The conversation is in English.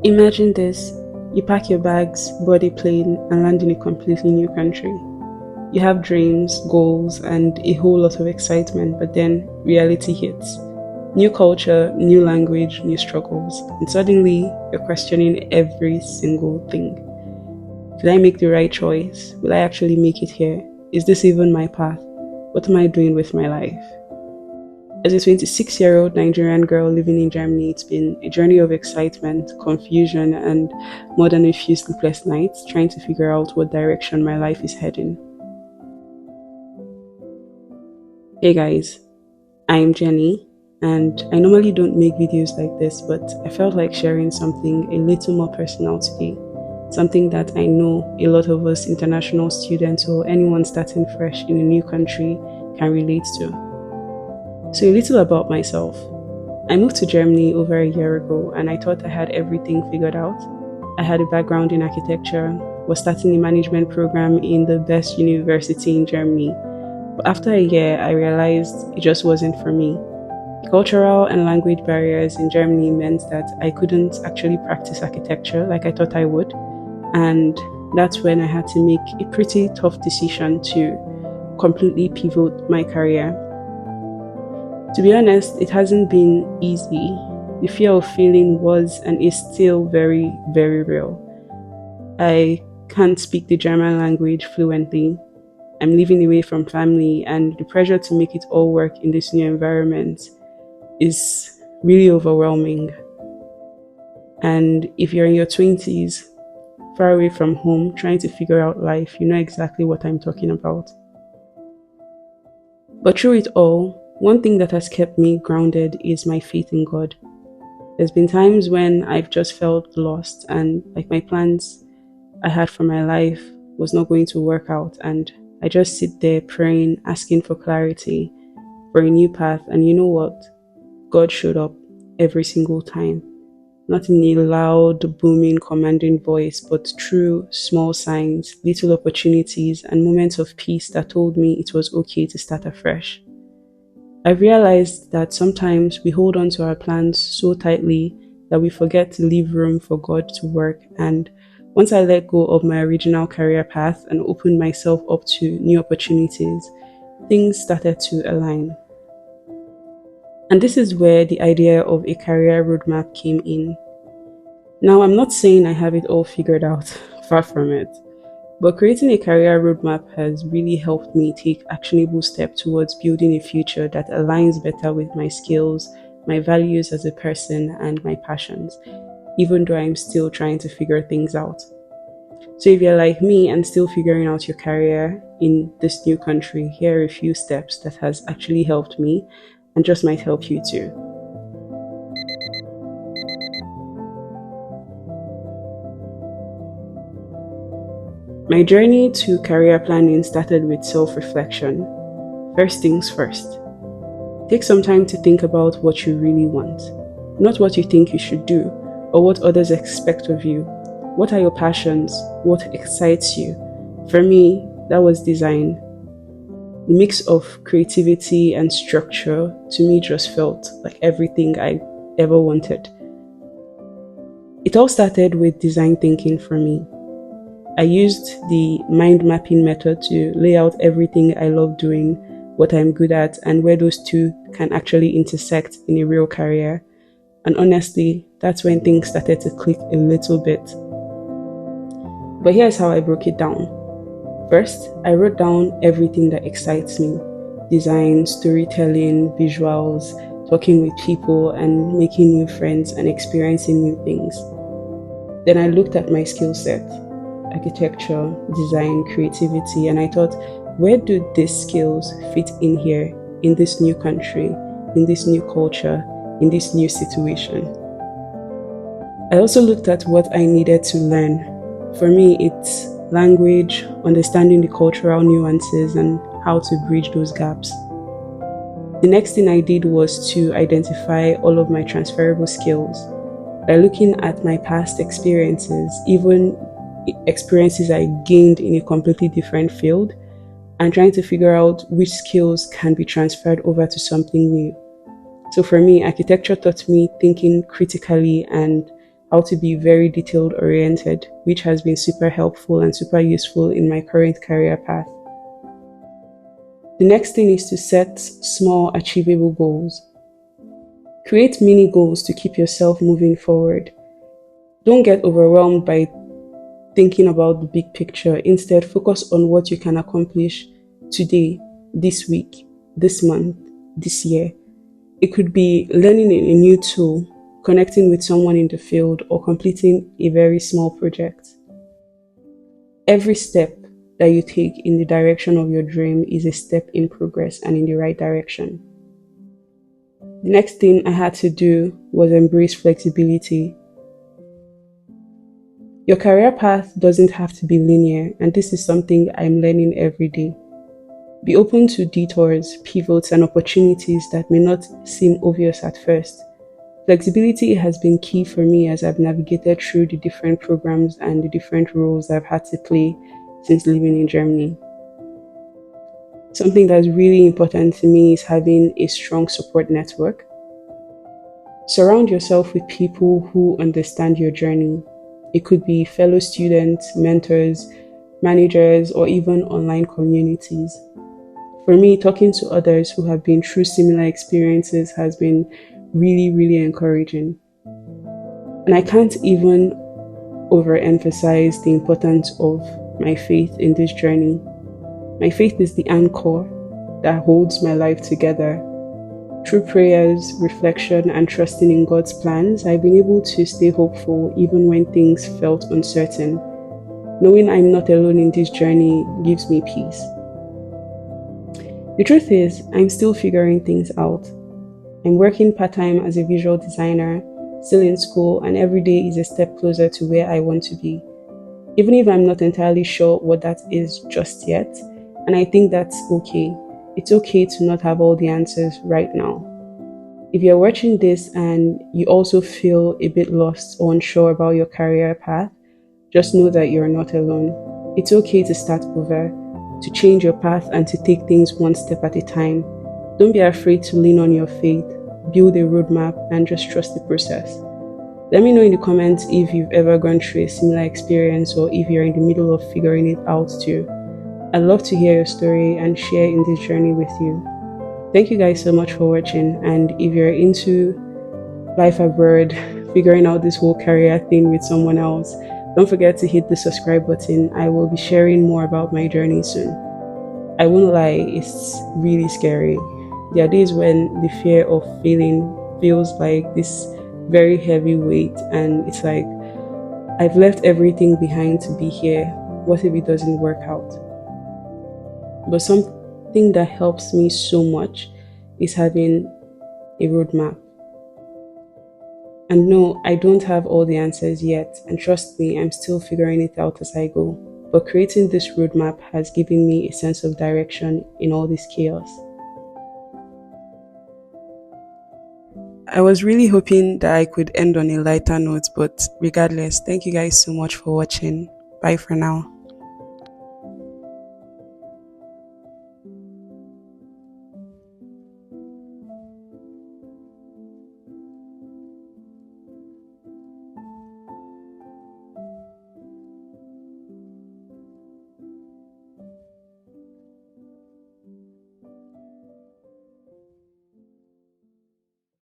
Imagine this: you pack your bags, board a plane, and land in a completely new country. You have dreams, goals, and a whole lot of excitement, but then reality hits. New culture, new language, new struggles, and suddenly you're questioning every single thing. Did I make the right choice? Will I actually make it here? Is this even my path? What am I doing with my life? As a 26-year-old Nigerian girl living in Germany, it's been a journey of excitement, confusion, and more than a few sleepless nights trying to figure out what direction my life is heading. Hey guys, I'm Jenny, and I normally don't make videos like this, but I felt like sharing something a little more personal today. Something that I know a lot of us international students or anyone starting fresh in a new country can relate to. So a little about myself. I moved to Germany over a year ago and I thought I had everything figured out. I had a background in architecture, was starting a management program in the best university in Germany. But after a year, I realized it just wasn't for me. Cultural and language barriers in Germany meant that I couldn't actually practice architecture like I thought I would. And that's when I had to make a pretty tough decision to completely pivot my career. To be honest, it hasn't been easy. The fear of failing was and is still very, very real. I can't speak the German language fluently. I'm living away from family, and the pressure to make it all work in this new environment is really overwhelming. And if you're in your 20s, far away from home, trying to figure out life, you know exactly what I'm talking about. But through it all, one thing that has kept me grounded is my faith in God. There's been times when I've just felt lost and like my plans I had for my life was not going to work out, and I just sit there praying, asking for clarity, for a new path, and you know what? God showed up every single time. Not in a loud, booming, commanding voice, but through small signs, little opportunities, and moments of peace that told me it was okay to start afresh. I've realized that sometimes we hold on to our plans so tightly that we forget to leave room for God to work. And once I let go of my original career path and opened myself up to new opportunities, things started to align. And this is where the idea of a career roadmap came in. Now, I'm not saying I have it all figured out, far from it. But creating a career roadmap has really helped me take actionable steps towards building a future that aligns better with my skills, my values as a person, and my passions, even though I'm still trying to figure things out. So if you're like me and still figuring out your career in this new country, here are a few steps that has actually helped me and just might help you too. My journey to career planning started with self-reflection. First things first. Take some time to think about what you really want, not what you think you should do or what others expect of you. What are your passions? What excites you? For me, that was design. The mix of creativity and structure to me just felt like everything I ever wanted. It all started with design thinking for me. I used the mind mapping method to lay out everything I love doing, what I'm good at, and where those two can actually intersect in a real career. And honestly, that's when things started to click a little bit. But here's how I broke it down. First, I wrote down everything that excites me: design, storytelling, visuals, talking with people, and making new friends and experiencing new things. Then I looked at my skill set: architecture, design, creativity, and I thought, where do these skills fit in here, in this new country, in this new culture, in this new situation? I also looked at what I needed to learn. For me, it's language, understanding the cultural nuances, and how to bridge those gaps. The next thing I did was to identify all of my transferable skills. By looking at my past experiences, even experiences I gained in a completely different field, and trying to figure out which skills can be transferred over to something new. So for me, architecture taught me thinking critically and how to be very detailed oriented, which has been super helpful and super useful in my current career path. The next thing is to set small, achievable goals. Create mini goals to keep yourself moving forward. Don't get overwhelmed by thinking about the big picture. Instead, focus on what you can accomplish today, this week, this month, this year. It could be learning a new tool, connecting with someone in the field, or completing a very small project. Every step that you take in the direction of your dream is a step in progress and in the right direction. The next thing I had to do was embrace flexibility. Your career path doesn't have to be linear, and this is something I'm learning every day. Be open to detours, pivots, and opportunities that may not seem obvious at first. Flexibility has been key for me as I've navigated through the different programs and the different roles I've had to play since living in Germany. Something that's really important to me is having a strong support network. Surround yourself with people who understand your journey. It could be fellow students, mentors, managers, or even online communities. For me, talking to others who have been through similar experiences has been really, really encouraging. And I can't even overemphasize the importance of my faith in this journey. My faith is the anchor that holds my life together. Through prayers, reflection, and trusting in God's plans, I've been able to stay hopeful even when things felt uncertain. Knowing I'm not alone in this journey gives me peace. The truth is, I'm still figuring things out. I'm working part-time as a visual designer, still in school, and every day is a step closer to where I want to be. Even if I'm not entirely sure what that is just yet, and I think that's okay. It's okay to not have all the answers right now. If you're watching this and you also feel a bit lost or unsure about your career path, just know that you're not alone. It's okay to start over, to change your path, and to take things one step at a time. Don't be afraid to lean on your faith, build a roadmap, and just trust the process. Let me know in the comments if you've ever gone through a similar experience or if you're in the middle of figuring it out too. I'd love to hear your story and share in this journey with you. Thank you guys so much for watching, and if you're into life abroad, figuring out this whole career thing with someone else, don't forget to hit the subscribe button. I will be sharing more about my journey soon. I won't lie, it's really scary. There are days when the fear of failing feels like this very heavy weight, and it's like, I've left everything behind to be here. What if it doesn't work out? But something that helps me so much is having a roadmap. And no, I don't have all the answers yet, and trust me, I'm still figuring it out as I go. But creating this roadmap has given me a sense of direction in all this chaos. I was really hoping that I could end on a lighter note, but regardless, thank you guys so much for watching. Bye for now.